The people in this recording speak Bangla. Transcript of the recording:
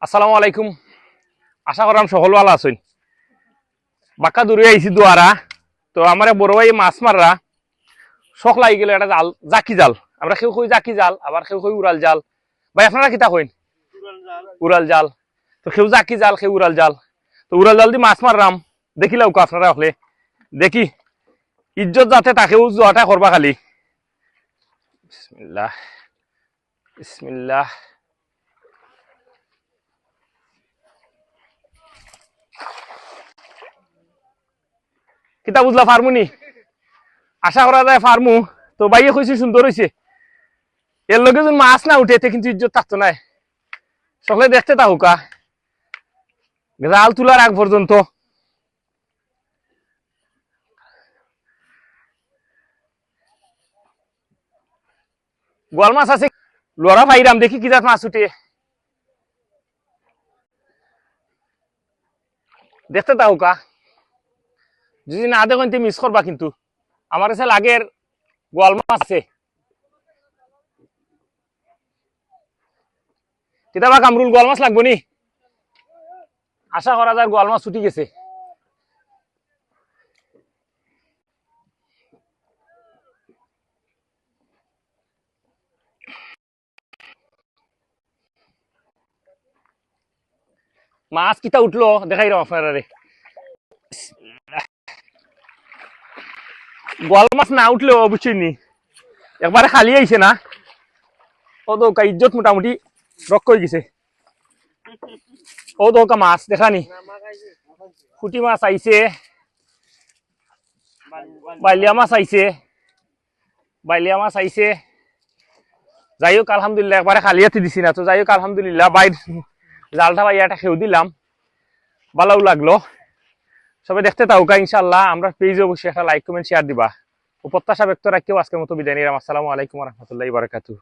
আসসালামু আলাইকুম। আশা করাম সকল ভালো আছেন। বাক্কা দূরে আইছি দুয়ারা। তো আমার বড় ভাই মাছ মাররা শখ লাগি গেল একটা জাল, জাকি জাল। আমরা কেউ কই জাকি জাল, আবার কেউ কই উড়াল জাল। ভাই আপনারা কিতা কইন? উড়াল জাল। তো কেউ জাকি জাল, কেউ উড়াল জাল। তো উড়াল জাল দিয়ে মাছ মাররাম। দেখিলাও আপনারা হলে দেখি ইজ্জত যাতে তাকেও জোয়াটা করবা খালি। বিসমিল্লাহ বিসমিল্লাহ। কিতা বুঝলা ফার্মুনি? আশা করা যায় ফার্মু। তো বাইয়ে কইছি সুন্দর হয়েছে। এর লগে যদি মাছ না উঠে এতে কিন্তু ইজ্জত থাকতো না। সকলে দেখতে থাকুকা জাল তোলার আগ পর্যন্ত। গোয়াল মাছ আছে, লড়া ভাইরাম দেখি কি জাত মাছ উঠে। দেখতে থাকুকা, যদি না দেখেন মিস করবা কিন্তু। আমার কাছে লাগের গোয়াল মাছ আছে। কিতাবা কামরুল গোয়াল মাছ লাগবো নি? আশা করা যায় গোয়াল মাছ ছুটি গেছে। মাছ কিতা উঠলো দেখাই রাম আপনারা রে। গোয়াল মাছ না উঠলেও বুঝছি নি, একবারে খালি আইছে না। ও দৌকা ইজ্জত মোটামুটি রক্ষ হয়ে গেছে। ও দৌকা মাছ দেখানি, ফুটি মাছ আইছে, বাইলিয়া মাছ আইছে, বাইলিয়া মাছ আইছে। যাই হোক আলহামদুলিল্লাহ, একবারে খালি হাতে দিছি না। তো যাই হোক আলহামদুলিল্লাহ, বাইর জালটা বাইয়া একটা খেউ দিলাম, ভালোও লাগলো। সবাই দেখতে থাকুকা ইনশাল্লাহ। আমরা পেজে অবশ্যই একটা লাইক কমেন্ট শেয়ার দিবা। ও প্রত্যাশা ব্যক্ত রাখিও আজকের মতো বিদায় নিলাম। আসসালামু আলাইকুম ওয়া রাহমাতুল্লাহি ওয়া বারাকাতুহু।